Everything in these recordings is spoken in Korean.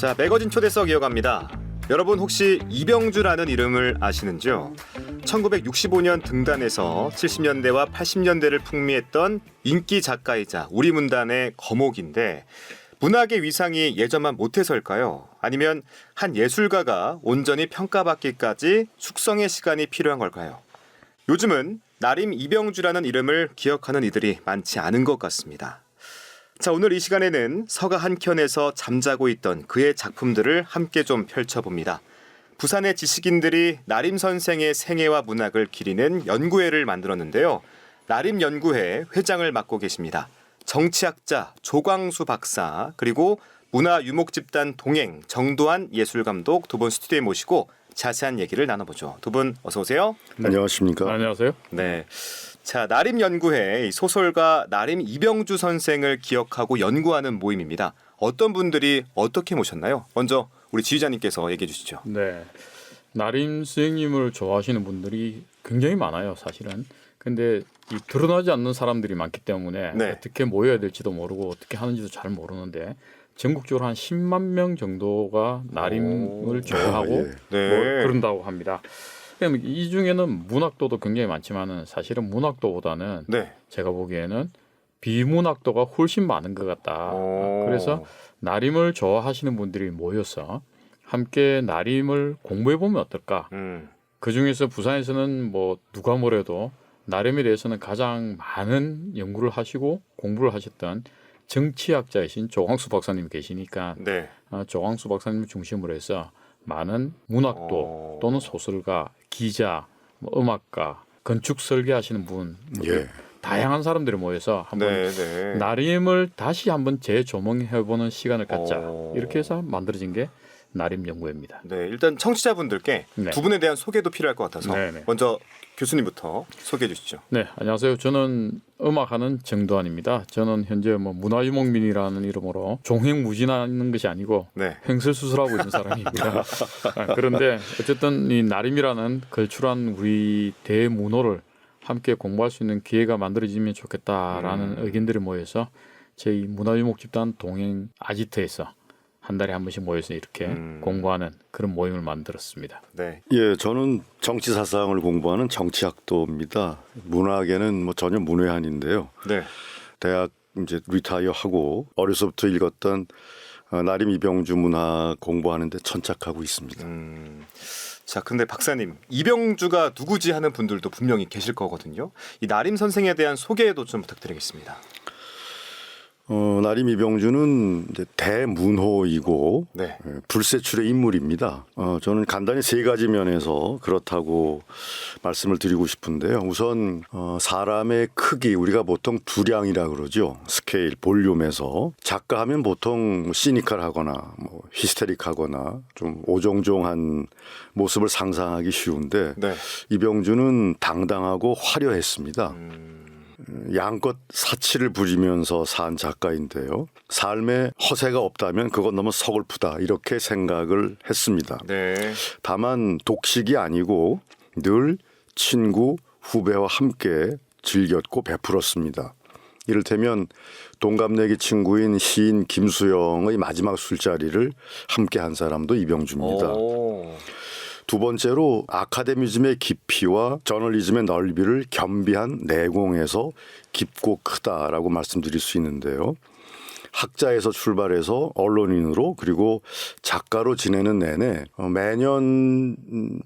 자, 매거진 초대석 이어갑니다. 여러분 혹시 이병주라는 이름을 아시는지요? 1965년 등단해서 70년대와 80년대를 풍미했던 인기 작가이자 우리 문단의 거목인데 문학의 위상이 예전만 못해서일까요? 아니면 한 예술가가 온전히 평가받기까지 숙성의 시간이 필요한 걸까요? 요즘은 나림 이병주라는 이름을 기억하는 이들이 많지 않은 것 같습니다. 자, 오늘 이 시간에는 서가 한켠에서 잠자고 있던 그의 작품들을 함께 좀 펼쳐봅니다. 부산의 지식인들이 나림 선생의 생애와 문학을 기리는 연구회를 만들었는데요. 나림 연구회 회장을 맡고 계십니다. 정치학자 조광수 박사, 그리고 문화유목집단 동행 정도환 예술감독 두 분 스튜디오에 모시고 자세한 얘기를 나눠보죠. 두 분 어서 오세요. 네. 안녕하십니까. 안녕하세요. 네. 자, 나림 연구회 소설가 나림 이병주 선생을 기억하고 연구하는 모임입니다. 어떤 분들이 어떻게 모셨나요? 먼저 우리 지휘자님께서 얘기해 주시죠. 네, 나림 선생님을 좋아하시는 분들이 굉장히 많아요, 사실은. 근데 이 드러나지 않는 사람들이 많기 때문에 네. 어떻게 모여야 될지도 모르고 어떻게 하는지도 잘 모르는데 전국적으로 한 10만 명 정도가 나림을 좋아하고 네. 뭐 그런다고 합니다. 이 중에는 문학도도 굉장히 많지만은 사실은 문학도보다는 네. 제가 보기에는 비문학도가 훨씬 많은 것 같다. 그래서 나림을 좋아하시는 분들이 모여서 함께 나림을 공부해 보면 어떨까? 그 중에서 부산에서는 뭐 누가 뭐래도 나림에 대해서는 가장 많은 연구를 하시고 공부를 하셨던 정치학자이신 조광수 박사님 계시니까 네. 조광수 박사님을 중심으로 해서 많은 문학도 또는 소설가, 기자, 뭐 음악가, 건축 설계하시는 분, 예. 다양한 사람들이 모여서 한번 네. 나림을 다시 한번 재조명해보는 시간을 갖자. 이렇게 해서 만들어진 게 나림 연구회입니다. 네, 일단 청취자분들께 네. 두 분에 대한 소개도 필요할 것 같아서 네네. 먼저 교수님부터 소개해 주시죠. 네, 안녕하세요. 저는 음악하는 정도환입니다. 저는 현재 뭐 문화유목민이라는 이름으로 종횡무진하는 것이 아니고 네. 횡설수설하고 있는 사람입니다. 그런데 어쨌든 이 나림이라는 걸출한 우리 대문호를 함께 공부할 수 있는 기회가 만들어지면 좋겠다라는 의견들이 모여서 저희 문화유목집단 동행 아지트에서 한 달에 한 번씩 모여서 이렇게 공부하는 그런 모임을 만들었습니다. 네. 예, 저는 정치 사상을 공부하는 정치학도입니다. 문학에는 뭐 전혀 문외한인데요. 네. 대학 이제 리타이어하고 어려서부터 읽었던 나림 이병주 문학 공부하는데 천착하고 있습니다. 자, 근데 박사님, 이병주가 누구지 하는 분들도 분명히 계실 거거든요. 이 나림 선생에 대한 소개도 좀 부탁드리겠습니다. 나림 이병주는 이제 대문호이고 네. 불세출의 인물입니다. 저는 간단히 세 가지 면에서 그렇다고 말씀을 드리고 싶은데요. 우선 사람의 크기, 우리가 보통 두량이라 그러죠. 스케일, 볼륨에서 작가하면 보통 시니컬하거나 뭐 히스테릭하거나 좀 오종종한 모습을 상상하기 쉬운데 네. 이병주는 당당하고 화려했습니다. 양껏 사치를 부리면서 산 작가인데요. 삶에 허세가 없다면 그건 너무 서글프다 이렇게 생각을 했습니다. 네. 다만 독식이 아니고 늘 친구, 후배와 함께 즐겼고 베풀었습니다. 이를테면 동갑내기 친구인 시인 김수영의 마지막 술자리를 함께 한 사람도 이병주입니다. 두 번째로 아카데미즘의 깊이와 저널리즘의 넓이를 겸비한 내공에서 깊고 크다라고 말씀드릴 수 있는데요. 학자에서 출발해서 언론인으로 그리고 작가로 지내는 내내 매년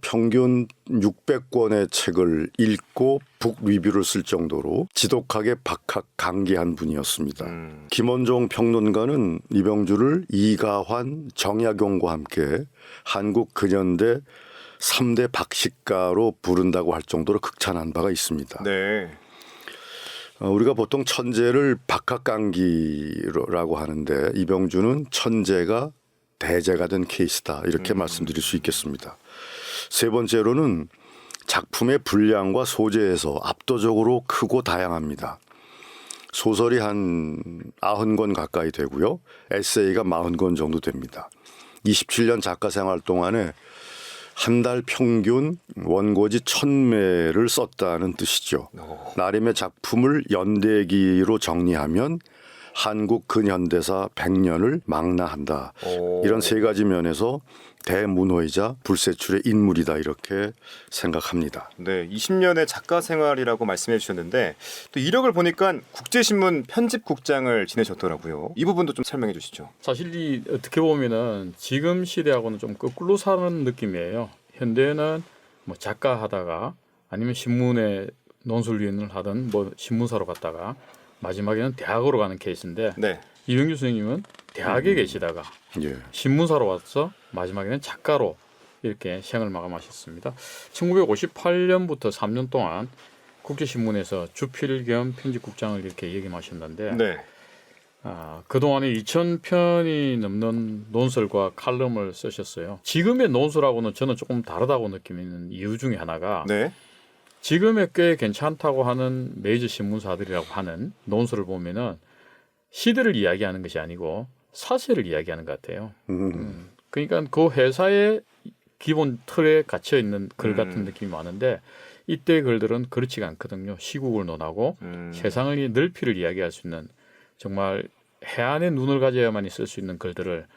평균 600권의 책을 읽고 북 리뷰를 쓸 정도로 지독하게 박학강기한 분이었습니다. 김원종 평론가는 이병주를 이가환, 정약용과 함께 한국 근현대 3대 박식가로 부른다고 할 정도로 극찬한 바가 있습니다. 네. 우리가 보통 천재를 박학강기라고 하는데 이병주는 천재가 대재가 된 케이스다 이렇게 말씀드릴 수 있겠습니다. 세 번째로는 작품의 분량과 소재에서 압도적으로 크고 다양합니다. 소설이 한 90권 가까이 되고요. 에세이가 40권 정도 됩니다. 27년 작가 생활 동안에 한 달 평균 원고지 1000매를 썼다는 뜻이죠. 나름의 작품을 연대기로 정리하면 한국 근현대사 100년을 망라한다. 오. 이런 세 가지 면에서 대문호이자 불세출의 인물이다 이렇게 생각합니다. 네, 20년의 작가 생활이라고 말씀해 주셨는데 또 이력을 보니까 국제신문 편집국장을 지내셨더라고요. 이 부분도 좀 설명해 주시죠. 사실 이 어떻게 보면은 지금 시대하고는 좀 거꾸로 사는 느낌이에요. 현대는 뭐 작가 하다가 아니면 신문에 논술위원을 하든 뭐 신문사로 갔다가 마지막에는 대학으로 가는 케이스인데 네. 이병규 선생님은 대학에 계시다가 예. 신문사로 와서 마지막에는 작가로 이렇게 생을 마감하셨습니다. 1958년부터 3년 동안 국제신문에서 주필 겸 편집국장을 이렇게 역임하셨는데 네. 그동안에 2,000편이 넘는 논설과 칼럼을 쓰셨어요. 지금의 논설하고는 저는 조금 다르다고 느끼는 이유 중에 하나가 네. 지금의 꽤 괜찮다고 하는 메이저 신문사들이라고 하는 논설을 보면은 시대를 이야기하는 것이 아니고 사실을 이야기하는 것 같아요. 그러니까 그 회사의 기본 틀에 갇혀 있는 글 같은 느낌이 많은데 이때 글들은 그렇지가 않거든요. 시국을 논하고 세상의 넓이를 이야기할 수 있는 정말 해안의 눈을 가져야만이 쓸 수 있는 글들을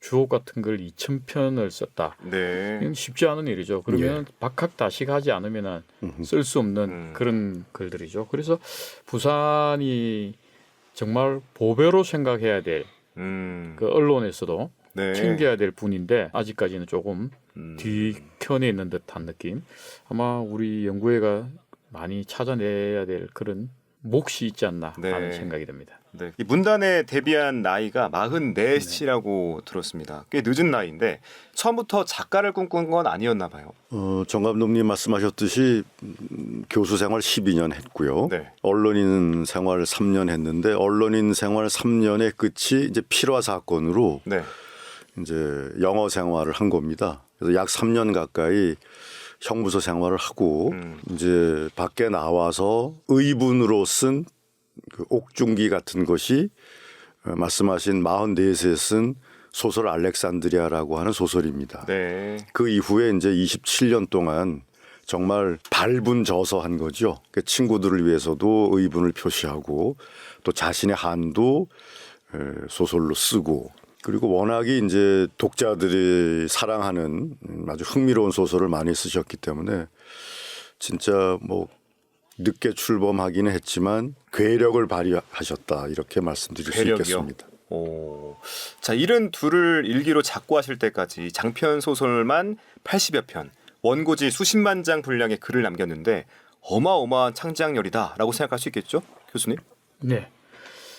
주옥 같은 글 2,000편을 썼다. 네. 이건 쉽지 않은 일이죠. 그러면 박학다식하지 않으면 쓸 수 없는 그런 글들이죠. 그래서 부산이 정말 보배로 생각해야 될 그 언론에서도 네. 챙겨야 될 분인데 아직까지는 조금 뒤편에 있는 듯한 느낌. 아마 우리 연구회가 많이 찾아내야 될 그런 몫이 있지 않나 네. 하는 생각이 듭니다. 네. 이 문단에 데뷔한 나이가 44이라고 들었습니다. 꽤 늦은 나이인데 처음부터 작가를 꿈꾼 건 아니었나 봐요. 정 감독님 말씀하셨듯이 교수 생활 12년 했고요. 네. 언론인 생활 3년 했는데 언론인 생활 3년의 끝이 이제 필화 사건으로 네. 이제 영어 생활을 한 겁니다. 그래서 약 3년 가까이 형부서 생활을 하고 이제 밖에 나와서 의분으로 쓴 그 옥중기 같은 것이 말씀하신 44세에 쓴 소설 알렉산드리아라고 하는 소설입니다. 네. 그 이후에 이제 27년 동안 정말 발분 저서한 거죠. 그러니까 친구들을 위해서도 의분을 표시하고 또 자신의 한도 소설로 쓰고 그리고 워낙에 이제 독자들이 사랑하는 아주 흥미로운 소설을 많이 쓰셨기 때문에 진짜 뭐 늦게 출범하기는 했지만 괴력을 발휘하셨다 이렇게 말씀드릴 괴력이요? 수 있겠습니다. 오. 자, 72를 일기로 작고하실 때까지 장편 소설만 80여 편, 원고지 수십만 장 분량의 글을 남겼는데 어마어마한 창작열이다라고 생각할 수 있겠죠, 교수님? 네,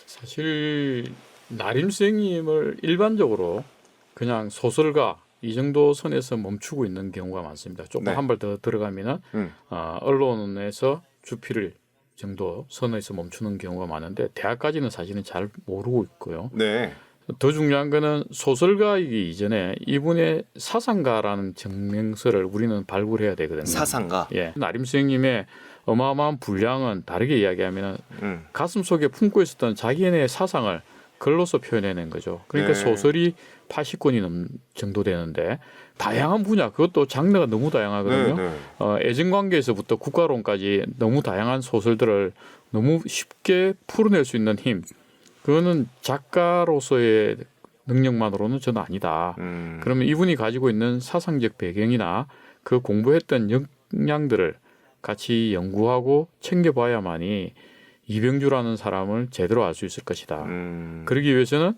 사실 나림 선생님을 일반적으로 그냥 소설가 이 정도 선에서 멈추고 있는 경우가 많습니다. 조금 네. 한 발 더 들어가면은 언론에서 주필을 정도 선에서 멈추는 경우가 많은데 대학까지는 사실은 잘 모르고 있고요. 네. 더 중요한 거는 소설가이기 이전에 이분의 사상가라는 증명서를 우리는 발굴해야 되거든요. 사상가. 예, 나림 선생님의 어마어마한 분량은 다르게 이야기하면 가슴 속에 품고 있었던 자기의 사상을 글로서 표현해낸 거죠. 그러니까 네. 소설이 80권이 정도 되는데 다양한 분야, 그것도 장르가 너무 다양하거든요. 네, 네. 애증관계에서부터 국가론까지 너무 다양한 소설들을 너무 쉽게 풀어낼 수 있는 힘, 그거는 작가로서의 능력만으로는 저는 아니다. 그러면 이분이 가지고 있는 사상적 배경이나 그 공부했던 역량들을 같이 연구하고 챙겨봐야만이 이병주라는 사람을 제대로 알 수 있을 것이다. 그러기 위해서는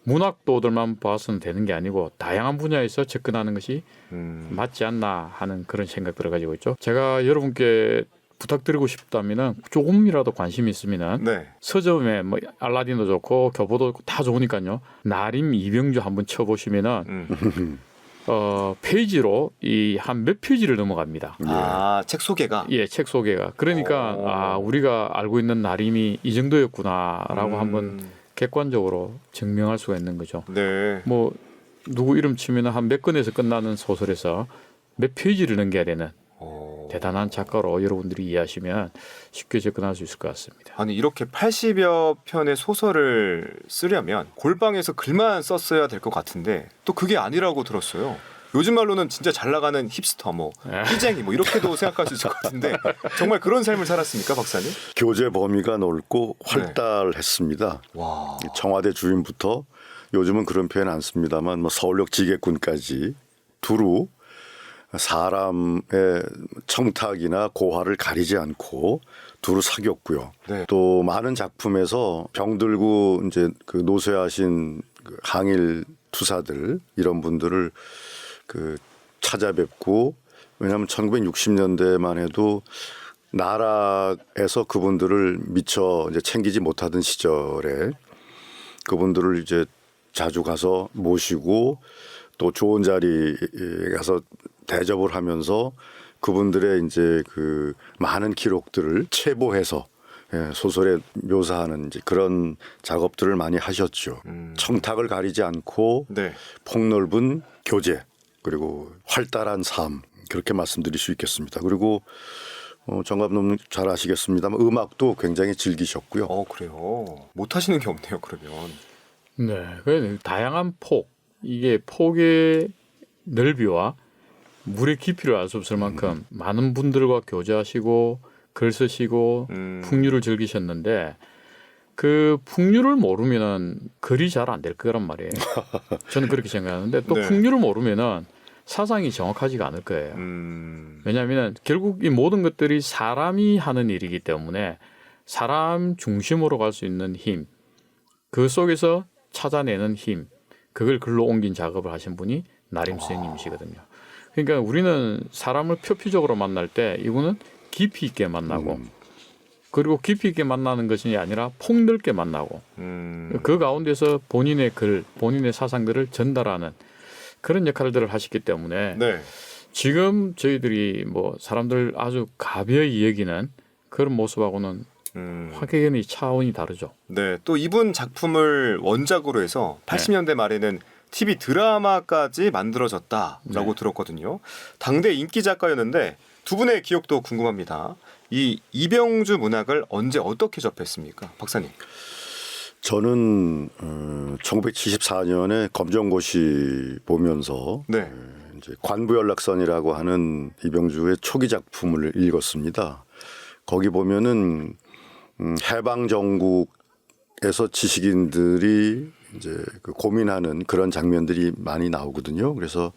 문학도들만 봐서는 되는 게 아니고 다양한 분야에서 접근하는 것이 맞지 않나 하는 그런 생각들을 가지고 있죠. 제가 여러분께 부탁드리고 싶다면은 조금이라도 관심이 있으면은 네. 서점에 뭐 알라딘도 좋고 교보도 다 좋으니까요. 나림 이병주 한번 쳐보시면은 페이지로 이 한 몇 페이지를 넘어갑니다. 아, 책 소개가. 예, 책 소개가. 그러니까 우리가 알고 있는 나림이 이 정도였구나라고 한번 객관적으로 증명할 수가 있는 거죠. 네. 뭐 누구 이름 치면 한 몇 권에서 끝나는 소설에서 몇 페이지를 넘겨야 되는 대단한 작가로 여러분들이 이해하시면 쉽게 접근할 수 있을 것 같습니다. 아니 이렇게 80여 편의 소설을 쓰려면 골방에서 글만 썼어야 될 것 같은데 또 그게 아니라고 들었어요. 요즘 말로는 진짜 잘 나가는 힙스터, 뭐 끼쟁이, 뭐 이렇게도 생각할 수 있을 것 같은데 정말 그런 삶을 살았습니까, 박사님? 교제 범위가 넓고 활달했습니다. 와. 청와대 주임부터 요즘은 그런 표현 안 씁니다만 뭐 서울역 지게꾼까지 두루 사람의 청탁이나 고화를 가리지 않고 두루 사귀었고요. 네. 또 많은 작품에서 병들고 이제 그 노쇠하신 그 항일 투사들 이런 분들을 그 찾아뵙고, 왜냐하면 1960년대만 해도 나라에서 그분들을 미처 이제 챙기지 못하던 시절에 그분들을 이제 자주 가서 모시고 또 좋은 자리에 가서 대접을 하면서 그분들의 이제 그 많은 기록들을 체보해서 소설에 묘사하는 이제 그런 작업들을 많이 하셨죠. 청탁을 가리지 않고 네. 폭넓은 교제 그리고 활달한 삶, 그렇게 말씀드릴 수 있겠습니다. 그리고 정 감독님 잘 아시겠습니다만 음악도 굉장히 즐기셨고요. 그래요. 못 하시는 게 없네요, 그러면. 네, 그 다양한 폭, 이게 폭의 넓이와 물의 깊이를 알 수 없을 만큼 많은 분들과 교제하시고 글 쓰시고 풍류를 즐기셨는데, 그 풍류를 모르면은 글이 잘 안 될 거란 말이에요. 저는 그렇게 생각하는데 또 네. 풍류를 모르면은 사상이 정확하지가 않을 거예요. 왜냐하면 결국 이 모든 것들이 사람이 하는 일이기 때문에 사람 중심으로 갈 수 있는 힘, 그 속에서 찾아내는 힘, 그걸 글로 옮긴 작업을 하신 분이 나림 선생님이시거든요. 그러니까 우리는 사람을 표피적으로 만날 때 이분은 깊이 있게 만나고 그리고 깊이 있게 만나는 것이 아니라 폭넓게 만나고 그 가운데서 본인의 글, 본인의 사상들을 전달하는 그런 역할들을 하셨기 때문에 네. 지금 저희들이 뭐 사람들 아주 가벼이 여기는 그런 모습하고는 확연히 차원이 다르죠. 네. 또 이분 작품을 원작으로 해서 80년대 말에는 TV 드라마까지 만들어졌다라고 들었거든요. 당대 인기 작가였는데 두 분의 기억도 궁금합니다. 이 이병주 문학을 언제 어떻게 접했습니까, 박사님? 저는 1974년에 검정고시 보면서 네. 이제 관부연락선이라고 하는 이병주의 초기 작품을 읽었습니다. 거기 보면은 해방 정국에서 지식인들이 이제 그 고민하는 그런 장면들이 많이 나오거든요. 그래서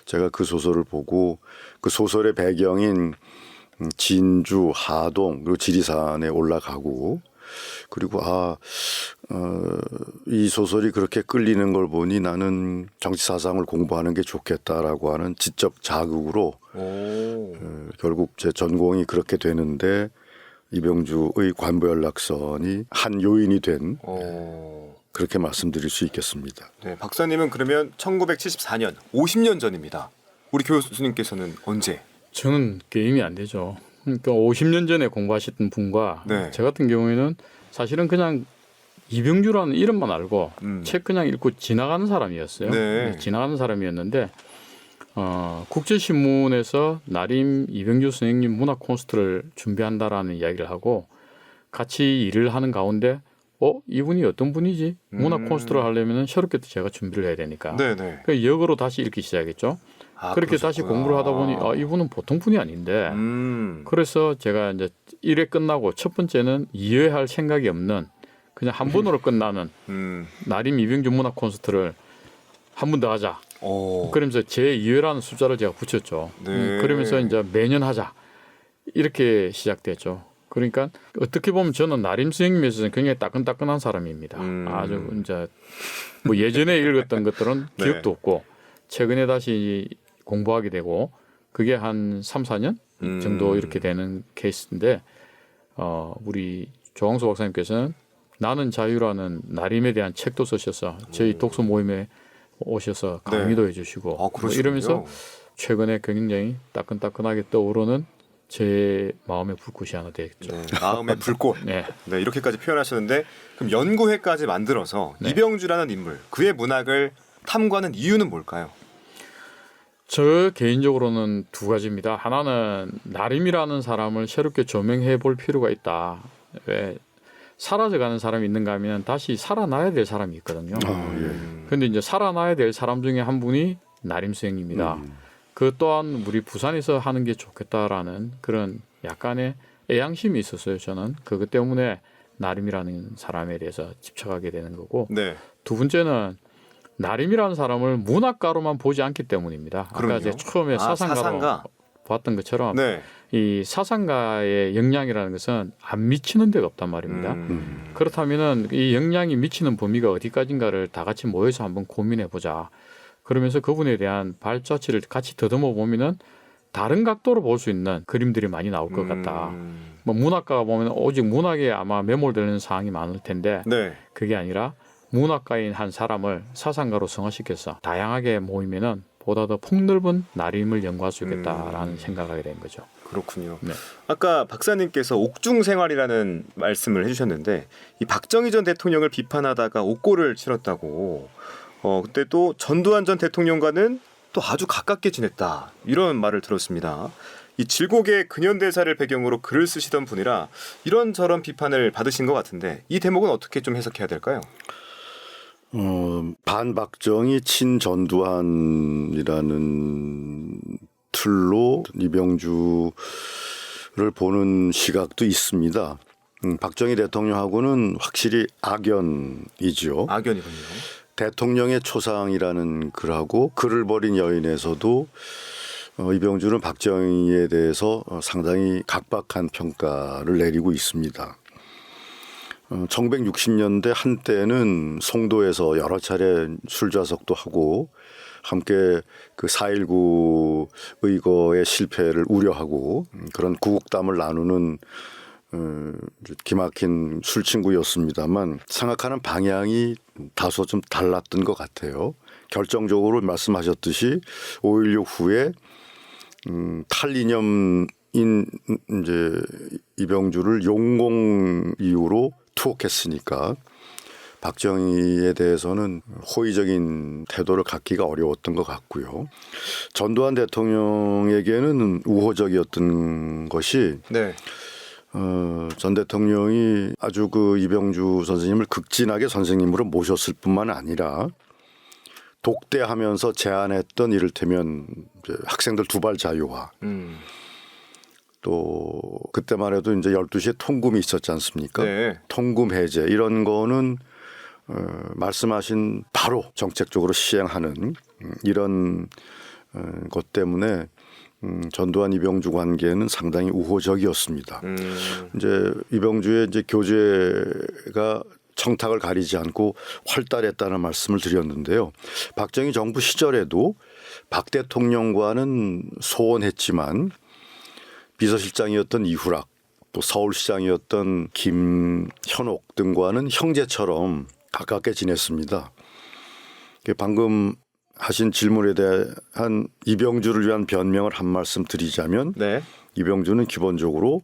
제가 그 소설을 보고 그 소설의 배경인 진주, 하동 그리고 지리산에 올라가고, 그리고 이 소설이 그렇게 끌리는 걸 보니 나는 정치 사상을 공부하는 게 좋겠다라고 하는 지적 자극으로 결국 제 전공이 그렇게 되는데 이병주의 관부연락선이 한 요인이 된 그렇게 말씀드릴 수 있겠습니다. 네, 박사님은 그러면 1974년, 50년 전입니다. 우리 교수님께서는 언제? 저는 게임이 안 되죠. 그러니까 50년 전에 공부하셨던 분과 네. 저 같은 경우에는 사실은 그냥 이병주라는 이름만 알고 책 그냥 읽고 지나가는 사람이었어요. 네. 지나가는 사람이었는데 국제신문에서 나림 이병주 선생님 문학 콘서트를 준비한다라는 이야기를 하고 같이 일을 하는 가운데 이분이 어떤 분이지? 문학 콘서트를 하려면 새롭게 제가 준비를 해야 되니까. 네네. 그래서 역으로 다시 읽기 시작했죠. 그렇게 다시 공부를 하다 보니 이분은 보통 분이 아닌데 그래서 제가 이제 1회 끝나고 첫 번째는 2회 할 생각이 없는 그냥 한 번으로 끝나는 나림 이병주 문학 콘서트를 한 번 더 하자. 그러면서 제 2회라는 숫자를 제가 붙였죠. 네. 그러면서 이제 매년 하자. 이렇게 시작됐죠. 그러니까 어떻게 보면 저는 나림 선생님에 있어서는 굉장히 따끈따끈한 사람입니다. 아주 이제 뭐 예전에 읽었던 것들은 네. 기억도 없고 최근에 다시 공부하게 되고 그게 한 3, 4년 정도 이렇게 되는 케이스인데 우리 조광수 박사님께서는 나는 자유라는 나림에 대한 책도 쓰셔서 저희 독서 모임에 오셔서 강의도 해주시고 뭐 이러면서 최근에 굉장히 따끈따끈하게 떠오르는 제 마음의 불꽃이 하나 되겠죠. 네, 마음의 불꽃. 네. 네, 이렇게까지 표현하셨는데 그럼 연구회까지 만들어서 이병주라는 인물, 그의 문학을 탐구하는 이유는 뭘까요? 저 개인적으로는 두 가지입니다. 하나는 나림이라는 사람을 새롭게 조명해 볼 필요가 있다. 왜 사라져가는 사람이 있는가 하면 다시 살아나야 될 사람이 있거든요. 그런데 이제 살아나야 될 사람 중에 한 분이 나림 수행입니다. 그 또한 우리 부산에서 하는 게 좋겠다라는 그런 약간의 애양심이 있었어요. 저는 그것 때문에 나림이라는 사람에 대해서 집착하게 되는 거고 네. 두 번째는 나림이라는 사람을 문학가로만 보지 않기 때문입니다. 그럼요. 아까 제가 처음에 사상가로 사상가. 봤던 것처럼 네. 이 사상가의 영향이라는 것은 안 미치는 데가 없단 말입니다. 그렇다면은 이 영향이 미치는 범위가 어디까지인가를 다 같이 모여서 한번 고민해 보자. 그러면서 그분에 대한 발자취를 같이 더듬어 보면은 다른 각도로 볼 수 있는 그림들이 많이 나올 것 같다. 뭐 문학가가 보면 오직 문학에 아마 매몰되는 사항이 많을 텐데 네. 그게 아니라 문학가인 한 사람을 사상가로 성화시켜서 다양하게 모이면은 보다 더 폭넓은 나림을 연구할 수 있겠다라는 생각하게 된 거죠. 그렇군요. 네. 아까 박사님께서 옥중 생활이라는 말씀을 해주셨는데 이 박정희 전 대통령을 비판하다가 옥고를 치렀다고. 그때 또 전두환 전 대통령과는 또 아주 가깝게 지냈다 이런 말을 들었습니다. 이 질곡의 근현대사를 배경으로 글을 쓰시던 분이라 이런저런 비판을 받으신 것 같은데 이 대목은 어떻게 좀 해석해야 될까요? 반박정희 친전두환이라는 틀로 이병주를 보는 시각도 있습니다. 박정희 대통령하고는 확실히 악연이죠. 악연이군요. 대통령의 초상이라는 글하고 글을 버린 여인에서도 이병주는 박정희에 대해서 상당히 각박한 평가를 내리고 있습니다. 1960년대 한때는 송도에서 여러 차례 술좌석도 하고 함께 그 4.19 의거의 실패를 우려하고 그런 구국담을 나누는 기막힌 술친구였습니다만 생각하는 방향이 다소 좀 달랐던 것 같아요. 결정적으로 말씀하셨듯이 5.16 후에 탈이념인 이제 이병주를 용공 이유로 투옥했으니까 박정희에 대해서는 호의적인 태도를 갖기가 어려웠던 것 같고요. 전두환 대통령에게는 우호적이었던 것이 네. 전 대통령이 아주 그 이병주 선생님을 극진하게 선생님으로 모셨을 뿐만 아니라 독대하면서 제안했던 이를테면 이제 학생들 두발 자유화 또 그때만 해도 이제 12시에 통금이 있었지 않습니까? 네. 통금 해제 이런 거는 말씀하신 바로 정책적으로 시행하는 이런 것 때문에 전두환 이병주 관계는 상당히 우호적이었습니다. 이제 이병주의 이제 교제가 청탁을 가리지 않고 활달했다는 말씀을 드렸는데요. 박정희 정부 시절에도 박 대통령과는 소원했지만 비서실장이었던 이후락 또 서울시장이었던 김현옥 등과는 형제처럼 가깝게 지냈습니다. 방금 하신 질문에 대한 이병주를 위한 변명을 한 말씀 드리자면 네. 이병주는 기본적으로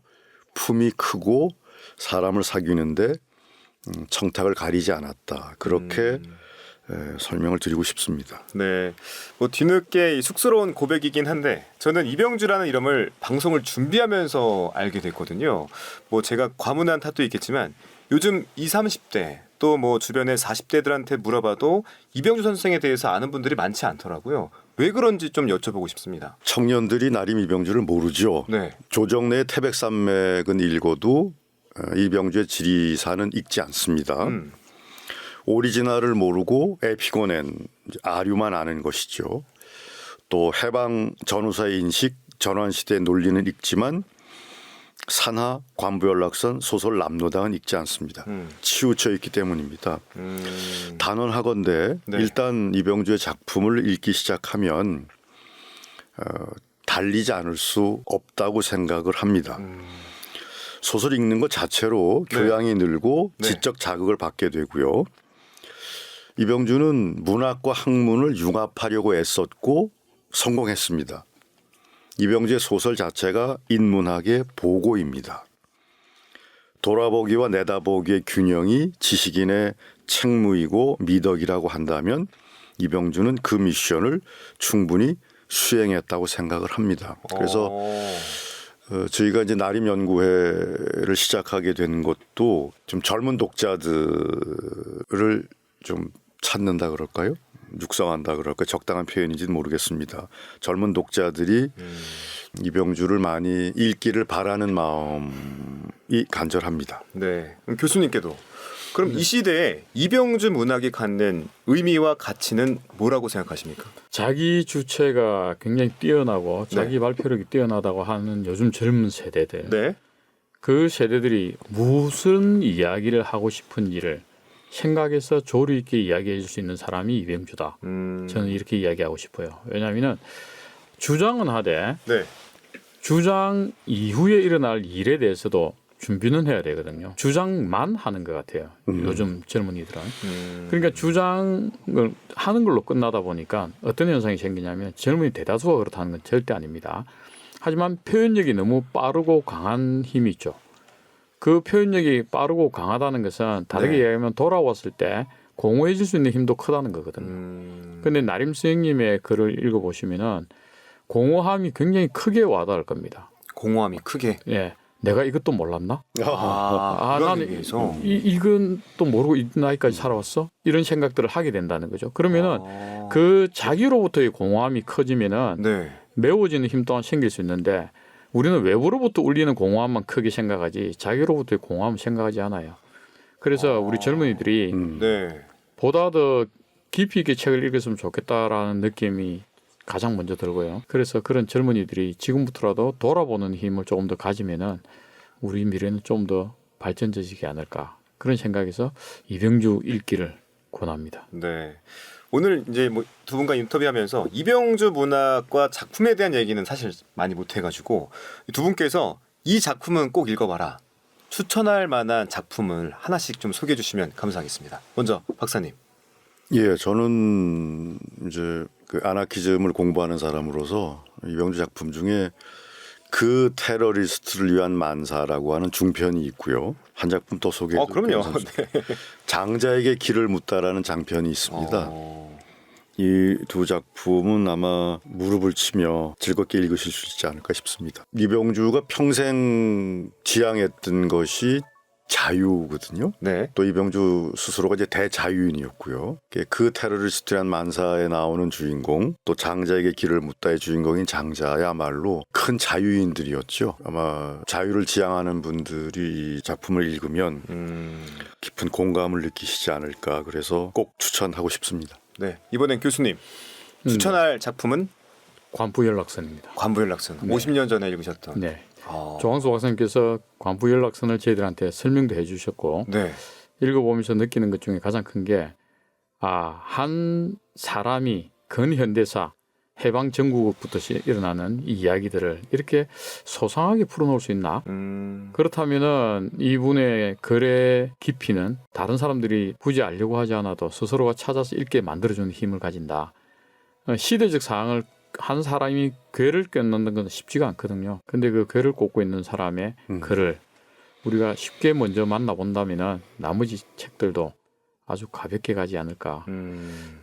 품이 크고 사람을 사귀는데 청탁을 가리지 않았다. 그렇게 설명을 드리고 싶습니다. 네. 뭐 뒤늦게 쑥스러운 고백이긴 한데 저는 이병주라는 이름을 방송을 준비하면서 알게 됐거든요. 뭐 제가 과문한 탓도 있겠지만 요즘 20, 30대 또 뭐 주변의 40대들한테 물어봐도 이병주 선생에 대해서 아는 분들이 많지 않더라고요. 왜 그런지 좀 여쭤보고 싶습니다. 청년들이 나림 이병주를 모르죠. 네. 조정래의 태백산맥은 읽어도 이병주의 지리사는 읽지 않습니다. 오리지널을 모르고 에피고넨 아류만 아는 것이죠. 또 해방 전후사의 인식, 전환시대의 논리는 읽지만 산하, 관부연락선, 소설 남로당은 읽지 않습니다. 치우쳐 있기 때문입니다. 단언하건대 네. 일단 이병주의 작품을 읽기 시작하면 달리지 않을 수 없다고 생각을 합니다. 소설 읽는 것 자체로 네. 교양이 늘고 네. 지적 자극을 받게 되고요. 이병주는 문학과 학문을 융합하려고 애썼고 성공했습니다. 이병주의 소설 자체가 인문학의 보고입니다. 돌아보기와 내다보기의 균형이 지식인의 책무이고 미덕이라고 한다면 이병주는 그 미션을 충분히 수행했다고 생각을 합니다. 그래서 저희가 이제 나림 연구회를 시작하게 된 것도 좀 젊은 독자들을 좀 찾는다 그럴까요? 육성한다 그럴까요? 적당한 표현인지는 모르겠습니다. 젊은 독자들이 이병주를 많이 읽기를 바라는 마음이 간절합니다. 네. 그럼 교수님께도 그럼 이 시대에 이병주 문학이 갖는 의미와 가치는 뭐라고 생각하십니까? 자기 주체가 굉장히 뛰어나고 자기 네. 발표력이 뛰어나다고 하는 요즘 젊은 세대들. 네. 그 세대들이 무슨 이야기를 하고 싶은지를 생각해서 조리 있게 이야기해 줄 수 있는 사람이 이병주다. 저는 이렇게 이야기하고 싶어요. 왜냐하면 주장은 하되 네. 주장 이후에 일어날 일에 대해서도 준비는 해야 되거든요. 주장만 하는 것 같아요. 요즘 젊은이들은. 그러니까 주장을 하는 걸로 끝나다 보니까 어떤 현상이 생기냐면 젊은이 대다수가 그렇다는 건 절대 아닙니다. 하지만 표현력이 너무 빠르고 강한 힘이 있죠. 그 표현력이 빠르고 강하다는 것은 다르게 네. 이야기하면 돌아왔을 때 공허해질 수 있는 힘도 크다는 거거든요. 근데 나림 선생님의 글을 읽어보시면은 공허함이 굉장히 크게 와닿을 겁니다. 공허함이 크게. 예, 내가 이것도 몰랐나? 그런 나는 의미에서. 이건 또 모르고 이 나이까지 살아왔어? 이런 생각들을 하게 된다는 거죠. 그러면은 아. 그 자기로부터의 공허함이 커지면은 네. 메워지는 힘 또한 생길 수 있는데 우리는 외부로부터 울리는 공허함만 크게 생각하지 자기로부터의 공허함을 생각하지 않아요. 그래서 우리 젊은이들이 네. 보다 더 깊이 있게 책을 읽었으면 좋겠다라는 느낌이 가장 먼저 들고요. 그래서 그런 젊은이들이 지금부터라도 돌아보는 힘을 조금 더 가지면은 우리 미래는 좀 더 발전적이지 않을까 그런 생각에서 이병주 읽기를 권합니다. 네. 오늘 이제 뭐 두 분과 인터뷰하면서 이병주 문학과 작품에 대한 얘기는 사실 많이 못 해가지고 두 분께서 이 작품은 꼭 읽어봐라 추천할 만한 작품을 하나씩 좀 소개해 주시면 감사하겠습니다. 먼저 박사님. 예, 저는 이제 그 아나키즘을 공부하는 사람으로서 이병주 작품 중에 그 테러리스트를 위한 만사라고 하는 중편이 있고요. 한 작품 또 소개해 그럼요. 드릴게요. 네. 장자에게 길을 묻다라는 장편이 있습니다. 이 두 작품은 아마 무릎을 치며 즐겁게 읽으실 수 있지 않을까 싶습니다. 이병주가 평생 지향했던 것이 자유거든요. 네. 또 이병주 스스로가 이제 대자유인이었고요. 그 테러리스트란 만사에 나오는 주인공, 또 장자에게 길을 묻다의 주인공인 장자야말로 큰 자유인들이었죠. 아마 자유를 지향하는 분들이 이 작품을 읽으면 깊은 공감을 느끼시지 않을까. 그래서 꼭 추천하고 싶습니다. 네. 이번엔 교수님 추천할 작품은 관부연락선입니다. 관부연락선. 50년 전에 읽으셨던. 네. 조항수 박사님께서 관부연락선을 저희들한테 설명도 해주셨고 네. 읽어보면서 느끼는 것 중에 가장 큰 게 한 사람이 근현대사 해방 전국부터 일어나는 이 이야기들을 이렇게 소상하게 풀어놓을 수 있나? 그렇다면은 이분의 글의 깊이는 다른 사람들이 굳이 알려고 하지 않아도 스스로가 찾아서 읽게 만들어주는 힘을 가진다. 시대적 사항을 한 사람이 괴를 껴넣는 건 쉽지가 않거든요. 근데 그 괴를 꽂고 있는 사람의 글을 우리가 쉽게 먼저 만나본다면은 나머지 책들도 아주 가볍게 가지 않을까.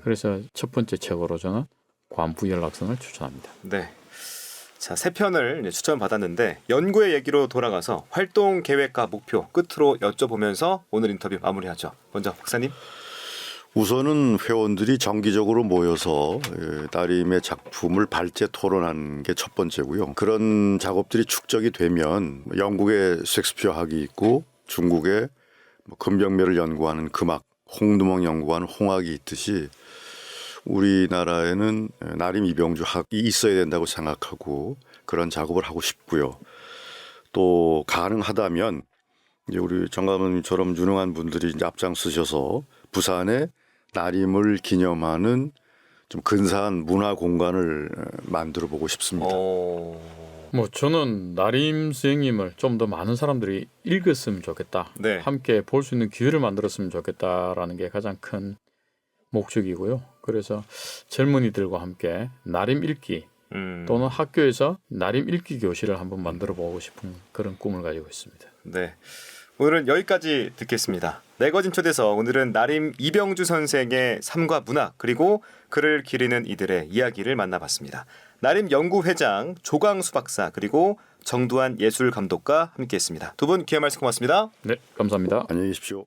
그래서 첫 번째 책으로 저는 관부연락선을 추천합니다. 네. 자, 세 편을 이제 추천받았는데 연구의 얘기로 돌아가서 활동 계획과 목표 끝으로 여쭤보면서 오늘 인터뷰 마무리하죠. 먼저 박사님. 우선은 회원들이 정기적으로 모여서 나림의 작품을 발제 토론하는 게 첫 번째고요. 그런 작업들이 축적이 되면 영국의 셰익스피어 학이 있고 중국의 금병매를 연구하는 금학, 홍두멍 연구하는 홍학이 있듯이 우리나라에는 나림 이병주 학이 있어야 된다고 생각하고 그런 작업을 하고 싶고요. 또 가능하다면 이제 우리 정감님처럼 유능한 분들이 이제 앞장서셔서 부산에 나림을 기념하는 좀 근사한 문화 공간을 만들어 보고 싶습니다. 뭐 저는 나림 선생님을 좀 더 많은 사람들이 읽었으면 좋겠다. 네. 함께 볼 수 있는 기회를 만들었으면 좋겠다라는 게 가장 큰 목적이고요. 그래서 젊은이들과 함께 나림 읽기 또는 학교에서 나림 읽기 교실을 한번 만들어 보고 싶은 그런 꿈을 가지고 있습니다. 네. 오늘은 여기까지 듣겠습니다. 매거진 초대서 오늘은 나림 이병주 선생의 삶과 문학 그리고 그를 기리는 이들의 이야기를 만나봤습니다. 나림 연구회장 조광수 박사 그리고 정두환 예술감독과 함께했습니다. 두 분 귀한 말씀 고맙습니다. 네, 감사합니다. 안녕히 계십시오.